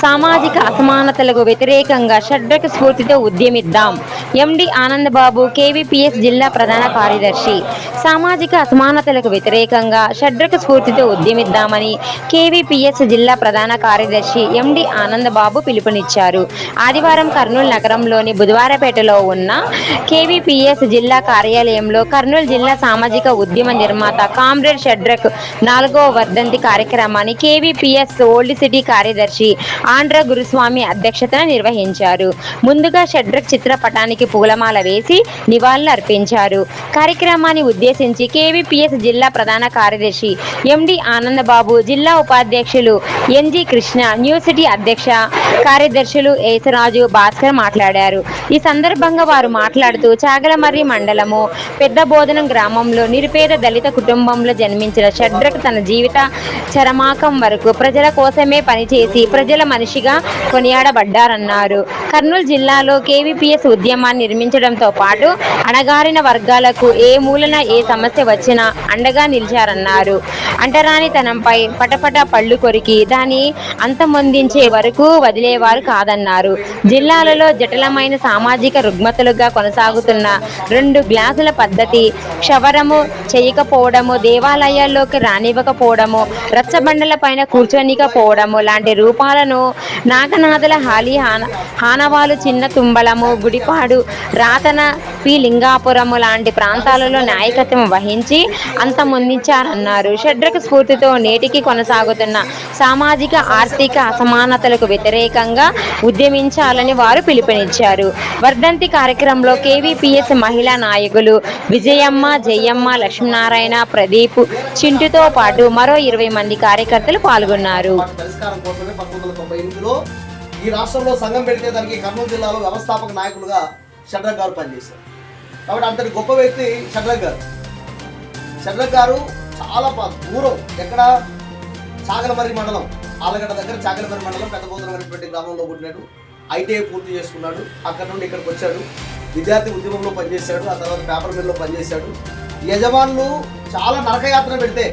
సామాజిక అసమానతలకు వ్యతిరేకంగా షడ్రక స్ఫూర్తితో ఉద్యమిద్దాం. ఎండి ఆనందబాబు, కేవీపీఎస్ జిల్లా ప్రధాన కార్యదర్శి. సామాజిక అసమానతలకు వ్యతిరేకంగా షడ్రక స్ఫూర్తితో ఉద్యమిద్దామని కేవీపీఎస్ జిల్లా ప్రధాన కార్యదర్శి ఎండి ఆనందబాబు పిలుపునిచ్చారు. ఆదివారం కర్నూలు నగరంలోని బుధవారపేటలో ఉన్న కేవీపీఎస్ జిల్లా కార్యాలయంలో కర్నూలు జిల్లా సామాజిక ఉద్యమ నిర్మాత కామ్రేడ్ షడ్రక్ 4వ వర్ధంతి కార్యక్రమాన్ని కేవీపీఎస్ ఓల్డ్ సిటీ కార్యదర్శి ఆంధ్ర గురుస్వామి అధ్యక్షతన నిర్వహించారు. ముందుగా షడ్రక్ చిత్రపటానికి పూలమాల వేసి నివాళులు అర్పించారు. కార్యక్రమాన్ని ఉద్దేశించి కేవీపీఎస్ జిల్లా ప్రధాన కార్యదర్శి ఎండి ఆనందబాబు, జిల్లా ఉపాధ్యక్షులు ఎన్జి కృష్ణ, న్యూ సిటీ అధ్యక్ష కార్యదర్శులు ఏసరాజు, భాస్కర్ మాట్లాడారు. ఈ సందర్భంగా వారు మాట్లాడుతూ చాగలమర్రి మండలము పెద్దబోధనం గ్రామంలో నిరుపేద దళిత కుటుంబంలో జన్మించిన షడ్రక్ తన జీవిత చరమాకం వరకు ప్రజల కోసమే పనిచేసి ప్రజల మనిషిగా కొనియాడబడ్డారన్నారు. కర్నూలు జిల్లాలో కేవీపీఎస్ ఉద్యమాన్ని నిర్మించడంతో పాటు అణగారిన వర్గాలకు ఏ మూలన ఏ సమస్య వచ్చినా అండగా నిలిచారన్నారు. అంటరానితనంపై పటపట పళ్ళు కొరికి దాన్ని అంతమొందించే వరకు వదిలేవారు కాదన్నారు. జిల్లాలలో జటిలమైన సామాజిక రుగ్మతలుగా కొనసాగుతున్న 2 గ్లాసుల పద్ధతి, క్షవరము చేయకపోవడము, దేవాలయాల్లోకి రానివ్వకపోవడము, రచ్చబండల పైన కూర్చొనికపోవడము లాంటి రూపాలను నాగనాథుల హానవాలు, చిన్న తుంబలము, గుడిపాడు, రాతన పి లింగాపురము లాంటి ప్రాంతాలలో నాయకత్వం వహించి అంతమొందించారన్నారు. షడ్రక స్ఫూర్తితో నేటికి కొనసాగుతున్న సామాజిక ఆర్థిక అసమానతలకు వ్యతిరేకంగా ఉద్యమించాలని వారు పిలుపునిచ్చారు. వర్ధంతి కార్యక్రమంలో కేవీపీఎస్ మహిళా నాయకులు విజయమ్మ, జయమ్మ, లక్ష్మీనారాయణ, ప్రదీప్, చింటుతో పాటు మరో 20 మంది కార్యకర్తలు పాల్గొన్నారు. ఈ రాష్ట్రంలో సంఘం పెడితే దానికి కర్నూలు జిల్లాలో వ్యవస్థాపక నాయకులుగా షడ్రక్ గారు పనిచేశారు. కాబట్టి అంతటి గొప్ప వ్యక్తి షడ్రక్ గారు. షడ్రక్ గారు చాలా దూరం, ఎక్కడ చాగలమర్రి మండలం, ఆలగడ్డ దగ్గర చాగలమర్రి మండలం పెద్దబోధనం అనేటువంటి గ్రామంలో పుట్టినాడు. ఐటీఐ పూర్తి చేసుకున్నాడు. అక్కడ నుండి ఇక్కడికి వచ్చాడు. విద్యార్థి ఉద్యమంలో పనిచేశాడు. ఆ తర్వాత పేపర్ మిల్లో పనిచేశాడు. యజమానులు చాలా నరకయాత్ర పెడితే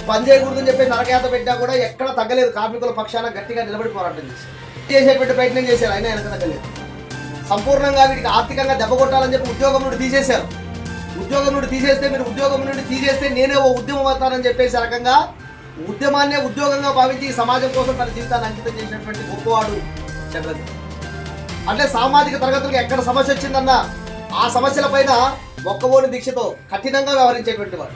పని చేయకూడదని చెప్పి నరకయాత్ర పెట్టినా కూడా ఎక్కడ తగ్గలేదు. కార్మికుల పక్షాన గట్టిగా నిలబడి పోరాటం చేసేటువంటి ప్రయత్నం చేశారు. అయినా వెనక తగ్గలేదు. సంపూర్ణంగా వీటికి ఆర్థికంగా దెబ్బ కొట్టాలని చెప్పి ఉద్యోగం నుండి తీసేశారు. ఉద్యోగం నుండి తీసేస్తే, మీరు ఉద్యోగం నుండి తీసేస్తే నేనే ఓ ఉద్యమం అవుతానని చెప్పేసి రకంగా ఉద్యమాన్నే ఉద్యోగంగా భావించి ఈ సమాజం కోసం తన జీవితాన్ని అంకితం చేసినటువంటి గొప్పవాడు షడ్రక్. అంటే సామాజిక తరగతులకు ఎక్కడ సమస్య వచ్చిందన్నా ఆ సమస్యల పైన మొక్కవోని దీక్షతో కఠినంగా వ్యవహరించేటువంటి వాడు.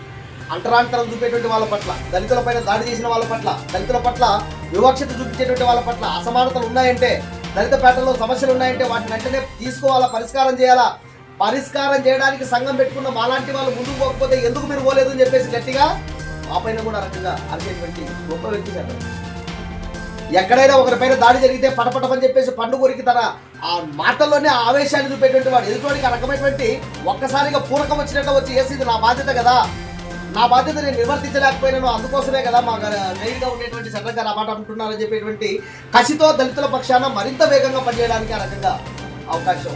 అంటరాంతరం చూపేటువంటి వాళ్ళ పట్ల, దళితుల పైన దాడి చేసిన వాళ్ళ పట్ల, దళితుల పట్ల వివక్షత చూపించేటువంటి వాళ్ళ పట్ల, అసమానతలు ఉన్నాయంటే, దళిత పేటలో సమస్యలు ఉన్నాయంటే వాటిని వెంటనే తీసుకోవాలా, పరిష్కారం చేయాలా. పరిష్కారం చేయడానికి సంఘం పెట్టుకున్న మాలాంటి వాళ్ళు ముందుకు పోకపోతే ఎందుకు మీరు పోలేదు అని చెప్పేసి గట్టిగా ఆ పైన కూడా రకంగా అరిచేటువంటి గొప్ప వ్యక్తి షడ్రక్. ఎక్కడైనా ఒకరిపైన దాడి జరిగితే పటపటమని చెప్పేసి పండు కొరికి తన ఆ మాటల్లోనే ఆ ఆవేశాన్ని చూపేటువంటి వాడు. ఎదుటివాడికి ఆ రకమైనటువంటి ఒక్కసారిగా పూరకం వచ్చినట్టు వచ్చి ఇది నా బాధ్యత కదా, నా బాధ్యత నేను నిర్వర్తించలేకపోయినాను, అందుకోసమే కదా మా గైడ్గా ఉండేటువంటి షడ్రక్ గారు ఆ మాట అంటున్నారని చెప్పేటువంటి కసితో దళితుల పక్షాన మరింత వేగంగా పనిచేయడానికి ఆ రకంగా అవకాశం.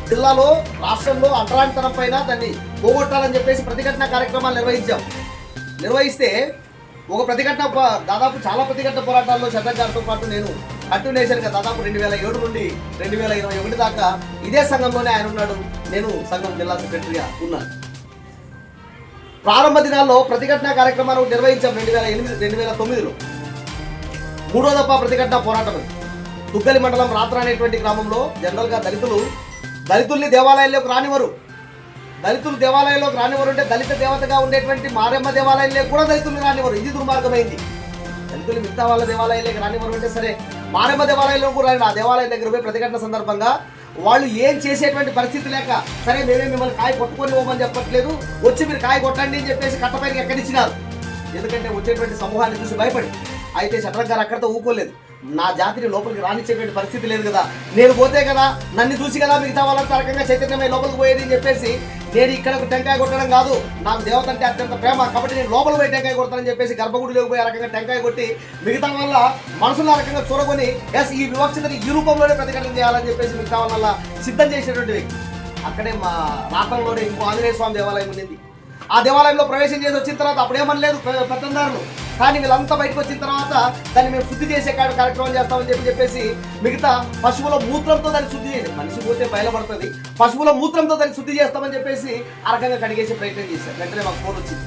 జిల్లాలో, రాష్ట్రంలో అంటరానితనం పైన దాన్ని పోగొట్టాలని చెప్పేసి ప్రతిఘటన కార్యక్రమాలు నిర్వహిస్తే ఒక ప్రతిఘటన, దాదాపు చాలా ప్రతిఘటన పోరాటాల్లో షడ్రక్ గారితో పాటు నేను కంటిన్యూషన్గా దాదాపు 2007 నుండి 2021 దాకా ఇదే సంఘంలోనే ఆయన ఉన్నాడు. నేను సంఘం జిల్లా సెక్రటరీగా ఉన్నాను. ప్రారంభ దినాల్లో ప్రతిఘటన కార్యక్రమాలు నిర్వహించాం. 2009లో 3వ దఫా ప్రతిఘటన పోరాటం. దుగ్గలి మండలం రాత్ర అనేటువంటి గ్రామంలో జనరల్గా దళితుల్ని దేవాలయాల్లోకి రానివ్వరు. దళితులు దేవాలయంలోకి రానివ్వరు అంటే దళిత దేవతగా ఉండేటువంటి మారెమ్మ దేవాలయంలో కూడా దళితులు రానివ్వరు. ఇది దుర్మార్గమైంది. దళితులు మిగతా వాళ్ళ దేవాలయాలకు రానివ్వరు అంటే సరే, మారెమ్మ దేవాలయంలో కూడా రాని ఆ దేవాలయం దగ్గర పోయి ప్రతిఘటన సందర్భంగా వాళ్ళు ఏం చేసేటువంటి పరిస్థితి లేక, సరే మేమే మిమ్మల్ని కాయ కొట్టుకొని పోమని చెప్పట్లేదు, వచ్చి మీరు కాయ కొట్టండి అని చెప్పేసి కట్టపైకి ఎక్కడిచ్చినారు. ఎందుకంటే వచ్చేటువంటి సమూహాన్ని చూసి భయపడి. అయితే షడ్రక్ గారు అక్కడితో ఊకోలేదు. నా జాతిని లోపలికి రానిచ్చేటువంటి పరిస్థితి లేదు కదా, నేను పోతే కదా నన్ను చూసి కదా మిగతా వాళ్ళంతా రకంగా చైతన్యమై లోపలికి పోయేది అని చెప్పేసి, నేను ఇక్కడ టెంకాయ కొట్టడం కాదు, నాకు దేవత అంటే అత్యంత ప్రేమ, కాబట్టి నేను లోపల పోయి టెంకాయ కొడతానని చెప్పేసి గర్భగుడిలోకి పోయి ఆ రకంగా టెంకాయ కొట్టి మిగతా వాళ్ళ మనసులో ఆ రకంగా చూరగొని ఎస్ ఈ వివక్షతని ఈ రూపంలోనే ప్రతిఘటన చేయాలని చెప్పేసి మిగతా వాళ్ళ సిద్ధం చేసినటువంటి వ్యక్తి. అక్కడే మా రాష్ట్రంలోనే ఇంకో ఆంజనేయ స్వామి దేవాలయం ఉండింది. ఆ దేవాలయంలో ప్రవేశం చేసి వచ్చిన తర్వాత అప్పుడేమనలేదు పెద్దందారులు, కానీ వీళ్ళంతా బయటకు వచ్చిన తర్వాత దాన్ని మేము శుద్ధి చేసే కార్యక్రమం చేస్తామని చెప్పేసి మిగతా పశువుల మూత్రంతో దాన్ని శుద్ధి చేసి మనిషి పోతే బయలుపడుతుంది, పశువుల మూత్రంతో దాన్ని శుద్ధి చేస్తామని చెప్పేసి ఆ రకంగా కడిగేసే ప్రయత్నం చేశారు. వెంటనే మాకు ఫోన్ వచ్చింది,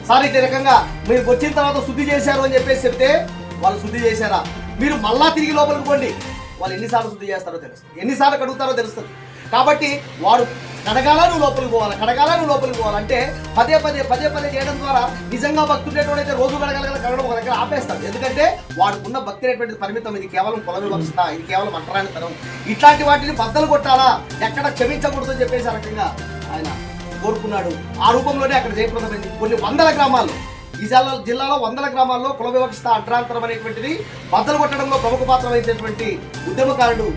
సార్ ఇదే రకంగా మీరు వచ్చిన తర్వాత శుద్ధి చేశారు అని చెప్పేసి చెప్తే వాళ్ళు శుద్ధి చేశారా, మీరు మళ్ళా తిరిగి లోపలికి పోండి, వాళ్ళు ఎన్నిసార్లు శుద్ధి చేస్తారో తెలుస్తుంది, ఎన్నిసార్లు కడుగుతారో తెలుస్తుంది. కాబట్టి వాడు కడగాల నువ్వు లోపలికి పోవాలి, కడగాల నువ్వు లోపలికి పోవాలంటే పదే పదే చేయడం ద్వారా నిజంగా భక్తుడేటోడైతే రోజు కడగడం ఒక దగ్గర ఆపేస్తాడు. ఎందుకంటే వాడుకున్న భక్తి అనేటువంటిది పరిమితం, ఇది కేవలం కుల వివక్షత, ఇది కేవలం అంటరానితనం, ఇట్లాంటి వాటిని బద్దలు కొట్టాలా, ఎక్కడ క్షమించకూడదు అని చెప్పేసి ఆ రకంగా ఆయన కోరుకున్నాడు. ఆ రూపంలోనే అక్కడ జయప్రదమైంది. కొన్ని వందల గ్రామాల్లో, ఈ జిల్లాలో వందల గ్రామాల్లో కుల వివక్షత అంటరాంతరం అనేటువంటిది బద్దలు కొట్టడంలో ప్రముఖ పాత్ర వహించేటువంటి ఉద్యమకారుడు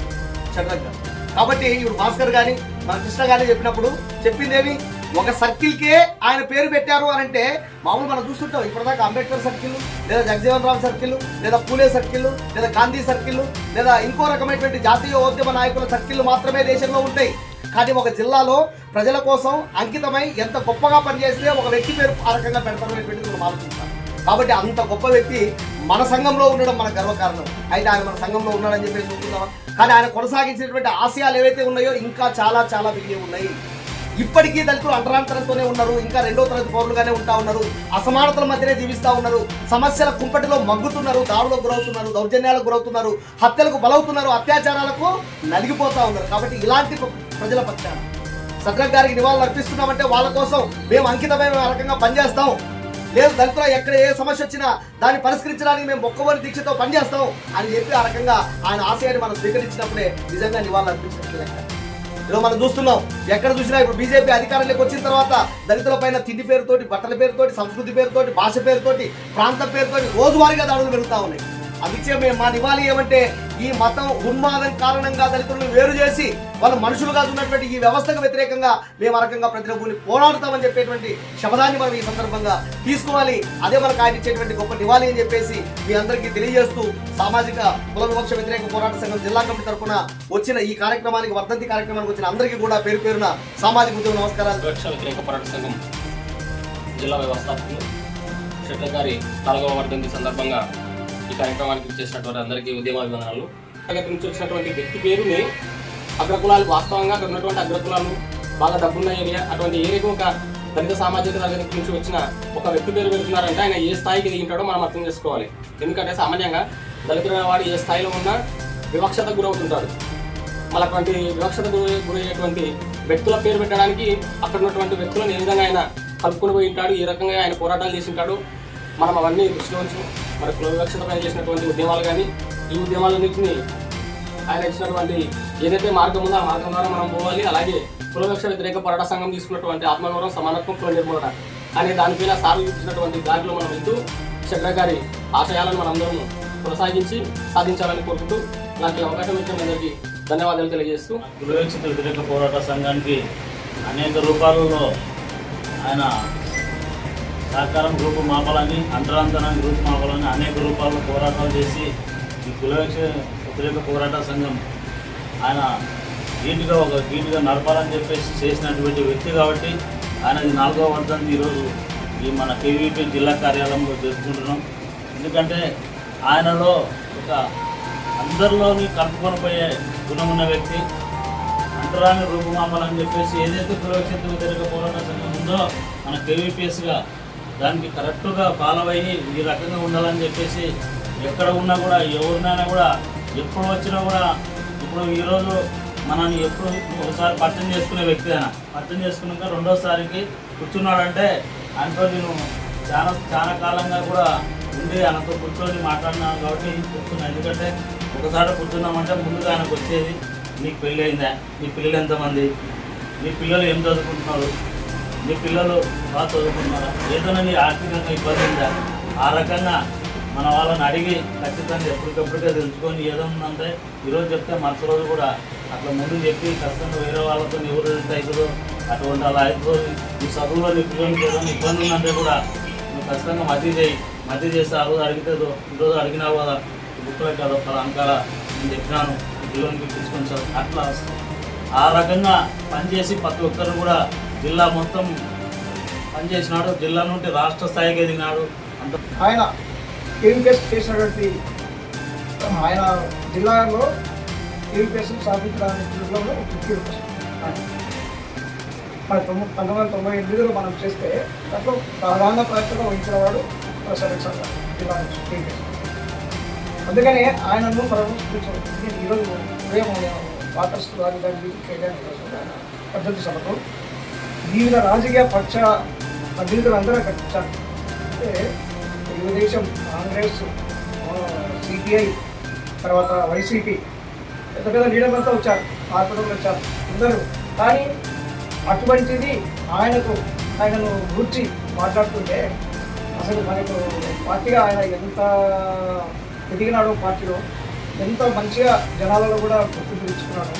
షడ్రగ్ గారు. కాబట్టి ఇప్పుడు భాస్కర్ గాని మన కృష్ణ గాని చెప్పినప్పుడు చెప్పిందేమి, ఒక సర్కిల్కే ఆయన పేరు పెట్టారు అని అంటే మామూలు మనం చూస్తుంటాం ఇప్పటిదాకా అంబేద్కర్ సర్కిల్, లేదా జగజీవన్ రామ్ సర్కిల్, లేదా పూలే సర్కిల్, లేదా గాంధీ సర్కిల్, లేదా ఇంకో రకమైనటువంటి జాతీయోద్యమ నాయకుల సర్కిల్ మాత్రమే దేశంలో ఉంటాయి. కానీ ఒక జిల్లాలో ప్రజల కోసం అంకితమై ఎంత గొప్పగా పనిచేస్తే ఒక వ్యక్తి పేరు ఆ రకంగా పెడతారు అనేటువంటిది మనం ఆలోచించాలి. కాబట్టి అంత గొప్ప వ్యక్తి మన సంఘంలో ఉండడం మన గర్వకారణం. అయితే ఆయన మన సంఘంలో ఉన్నాడని చెప్పేసి ఉంటున్నామా, కానీ ఆయన కొనసాగించినటువంటి ఆశయాలు ఏవైతే ఉన్నాయో ఇంకా చాలా చాలా మిగిలి ఉన్నాయి. ఇప్పటికీ దళితులు అంటరాంతరంతోనే ఉన్నారు, ఇంకా రెండో తరగతి పౌరులుగానే ఉంటా ఉన్నారు, అసమానతల మధ్యనే జీవిస్తూ ఉన్నారు, సమస్యల కుంపటిలో మగ్గుతున్నారు, దాడులకు గురవుతున్నారు, దౌర్జన్యాలకు గురవుతున్నారు, హత్యలకు బలవుతున్నారు, అత్యాచారాలకు నలిగిపోతా ఉన్నారు. కాబట్టి ఇలాంటి ప్రజల పక్షాన షడ్రగ్ గారికి నివాళులు అర్పిస్తున్నామంటే వాళ్ళ కోసం మేము అంకితమైన రకంగా పనిచేస్తాం. లేదు దళితుల ఎక్కడ ఏ సమస్య వచ్చినా దాన్ని పరిష్కరించడానికి మేము మొక్కవని దీక్షతో పనిచేస్తాం అని చెప్పి ఆ రకంగా ఆయన ఆశయాన్ని మనం స్వీకరించినప్పుడే నిజంగా నివాళులు అర్పించినట్లు లెక్క. ఇలా మనం చూస్తున్నాం, ఎక్కడ చూసినా ఇప్పుడు బీజేపీ అధికారంలోకి వచ్చిన తర్వాత దళితుల పైన తిండి పేరుతోటి, బట్టల పేరుతోటి, సంస్కృతి పేరుతోటి, భాష పేరుతోటి, ప్రాంతం పేరుతోటి రోజువారీగా దాడులు పెరుగుతూ ఉన్నాయి. అందుకే మేము మా నివాళి ఏమంటే ఈ మతం ఉన్మాదం కారణంగా దళితులను వేరు చేసి వాళ్ళు మనుషులుగా ఉన్నటువంటి ఈ వ్యవస్థకు వ్యతిరేకంగా మేము ఆ రకంగా ప్రతిరూపుని పోరాడుతామని చెప్పేటువంటి శబ్దాన్ని మనం ఈ సందర్భంగా తీసుకోవాలి. అదే మనకు ఆయన ఇచ్చేటువంటి గొప్ప నివాళి అని చెప్పేసి మీ అందరికీ తెలియజేస్తూ సామాజిక కుల వివక్ష వ్యతిరేక పోరాట సంఘం జిల్లా కమిటీ తరఫున వచ్చిన ఈ కార్యక్రమానికి, వర్ధంతి కార్యక్రమానికి వచ్చిన అందరికీ కూడా పేరు పేరున సామాజిక ఉద్యమ నమస్కారాలు. వివక్ష వ్యతిరేక పోరాట సంఘం జిల్లా వ్యవస్థాపకులు షడ్రగ్ గారి 4వ వర్ధంతి సందర్భంగా ఈ కార్యక్రమానికి చేసినటువంటి అందరికీ ఉద్యమాభివందనాలు. తరగతి నుంచి వచ్చినటువంటి వ్యక్తి పేరుని అగ్రకులాలు, వాస్తవంగా అక్కడ ఉన్నటువంటి అగ్రకులాలు బాగా డబ్బున్న ఏరియా, అటువంటి ఏరియాకు ఒక దళిత సామాజిక తరగతి నుంచి వచ్చిన ఒక వ్యక్తి పేరు పెడుతున్నారంటే ఆయన ఏ స్థాయికి దిగింటాడో మనం అర్థం చేసుకోవాలి. ఎందుకంటే సామాన్యంగా దళితులైన వాడు ఏ స్థాయిలో ఉన్నా వివక్షతకు గురవుతుంటాడు. మళ్ళీ అటువంటి వివక్షతకు గురయ్యేటువంటి వ్యక్తుల పేరు పెట్టడానికి అక్కడ ఉన్నటువంటి వ్యక్తులను ఏ విధంగా ఆయన కలుపుకొని పోయి ఉంటాడు, ఏ రకంగా ఆయన పోరాటాలు చేసి ఉంటాడు, మనం అవన్నీ దృష్టిలో ఉంచు. మరి కుల వివక్షత పైన చేసినటువంటి ఉద్యమాలు కానీ ఈ ఉద్యమాలన్నింటినీ ఆయన ఇచ్చినటువంటి ఏదైతే మార్గం ఉందో ఆ మార్గం ద్వారా మనం పోవాలి. అలాగే కుల వివక్ష వ్యతిరేక పోరాట సంఘం తీసుకున్నటువంటి ఆత్మగౌరవం, సమానత్వం, కుల నిర్మూలన అనే దానిపైన సార్లు చూపించినటువంటి దారిలో మనం వెళ్తూ షడ్రగ్ గారి ఆశయాలను మనందరం కొనసాగించి సాధించాలని కోరుకుంటూ ఇలాంటి అవకాశం ఇచ్చిన అందరికీ ధన్యవాదాలు తెలియజేస్తూ, కుల వివక్షత వ్యతిరేక పోరాట సంఘానికి అనేక రూపాలలో ఆయన సహకారం రూపుమాపాలని, అంతరాంతరాన్ని రూపుమాపాలని అనేక రూపాల్లో పోరాటాలు చేసి ఈ కుల వివక్ష వ్యతిరేక పోరాట సంఘం ఆయన గీటుగా నడపాలని చెప్పేసి చేసినటువంటి వ్యక్తి కాబట్టి ఆయనది 4వ వర్ధంతి ఈరోజు ఈ మన కేవీపీ జిల్లా కార్యాలయంలో జరుపుకుంటున్నాం. ఎందుకంటే ఆయనలో ఒక అందరిలోని కలుపుకొని పోయే గుణం ఉన్న వ్యక్తి, అంతరాన్ని రూపుమాపాలని చెప్పేసి ఏదైతే కుల వివక్షత వ్యతిరేక పోరాట సంఘం ఉందో మన కేవీపీఎస్గా దానికి కరెక్ట్గా ఫాలో అయ్యి ఈ రకంగా ఉండాలని చెప్పేసి ఎక్కడ ఉన్నా కూడా ఎవరినైనా కూడా ఎప్పుడు వచ్చినా కూడా ఇప్పుడు ఈరోజు మనల్ని ఎప్పుడు ఒకసారి పరిచయం చేసుకునే వ్యక్తి అయినా పరిచయం చేసుకున్నాక రెండోసారికి కూర్చున్నాడంటే ఆయనతో నేను చాలా కాలంగా కూడా ఉండి ఆయనతో కూర్చొని మాట్లాడినాను కాబట్టి కూర్చున్నాను. ఎందుకంటే ఒకసారి కూర్చున్నామంటే ముందుగా ఆయనకు వచ్చేది, నీకు పెళ్ళి అయిందా, నీ పిల్లలు ఎంతమంది, నీ పిల్లలు ఏం చదువుకుంటున్నారు, నీ పిల్లలు బాగా చదువుకుంటున్నారా, ఏదైనా నీ ఆర్థికంగా ఇబ్బంది ఉందా, ఆ రకంగా మన వాళ్ళని అడిగి ఖచ్చితంగా ఎప్పటికప్పుడుగా తెలుసుకొని ఏదైనా ఈరోజు చెప్తే మరుసటి రోజు కూడా అట్లా ముందు చెప్పి ఖచ్చితంగా వేరే వాళ్ళతో ఎవరు అవుతుందో అటువంటి అలా అవుతుంది. నీ చదువులో నీ పిల్లలకి ఏదైనా ఇబ్బంది ఉందంటే కూడా నువ్వు ఖచ్చితంగా మధ్య చేస్తే ఆ రోజు అడిగితే ఈరోజు అడిగినావు కదా బుక్లో కదా అంకాల నేను చెప్పినాను పిల్లలకి తీసుకొని సార్ అట్లా ఆ రకంగా పనిచేసి ప్రతి ఒక్కరు కూడా జిల్లా మొత్తం పనిచేసినాడు. జిల్లా నుండి రాష్ట్ర స్థాయికి ఎదిగినాడు. ఆయన కేవీపీఎస్ చేసినటువంటి ఆయన జిల్లాలో కేవీపీఎస్ స్థాపించడంలో ముఖ్య మన 1998లో మనం చేస్తే దాంట్లో ప్రధాన ప్రయత్నంలో వహించిన వాడు ప్రసాద్ సార్ జిల్లా నుంచి కేవీపీఎస్. అందుకని ఆయనను మనం చూపించాలి. ఈరోజు ఉదయం వాటర్స్ రాజధాని ఆయన పద్ధతి సభకు వివిధ రాజకీయ పక్ష ప్రతినిధులందరూ అక్కడ వచ్చారు. అంటే తెలుగుదేశం, కాంగ్రెస్, సిపిఐ, తర్వాత వైసీపీ పెద్ద పెద్ద లీడర్లంతా వచ్చారు, మార్కెట్లో వచ్చారు అందరూ. కానీ అటువంటిది ఆయనను గురించి మాట్లాడుతుంటే అసలు మనకు పార్టీగా ఆయన ఎంత ఎదిగినాడో, పార్టీలో ఎంత మంచిగా జనాలలో కూడా గుర్తింపు తెచ్చుకున్నాడు.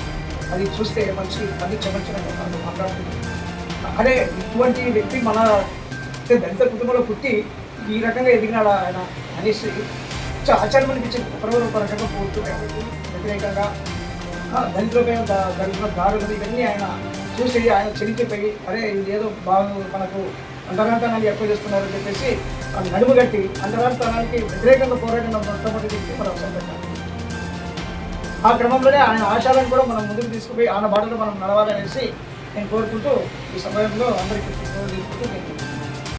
అది చూస్తే మనిషి అన్ని చెమర్చడం మాట్లాడుతుంది. అదే ఇటువంటి వ్యక్తి మన దళిత కుటుంబంలో పుట్టి ఈ రకంగా ఎదిగినాడు ఆయన అనేసి ఆశ్చర్యం అనిపించింది. ఒక రకంగా పోతున్నాయి వ్యతిరేకంగా దళితులపైన దళితుల దాడులు ఇవన్నీ ఆయన చూసి ఆయన చెలికిపోయి అరే ఇది ఏదో బాగా మనకు అంతరాంతనాన్ని ఎక్కువ చేస్తున్నారని చెప్పేసి ఆయన నడుము కట్టి అంతరాంతనానికి వ్యతిరేకంగా పోరాడిన మొట్టమొదటి వ్యక్తి మన అవసరం పెట్టాలి. ఆ క్రమంలోనే ఆయన ఆశయాలను కూడా మనం ముందుకు తీసుకుపోయి ఆయన బాటలో మనం నడవాలనేసి నేను కోరుకుంటూ ఈ సమయంలో అందరికీ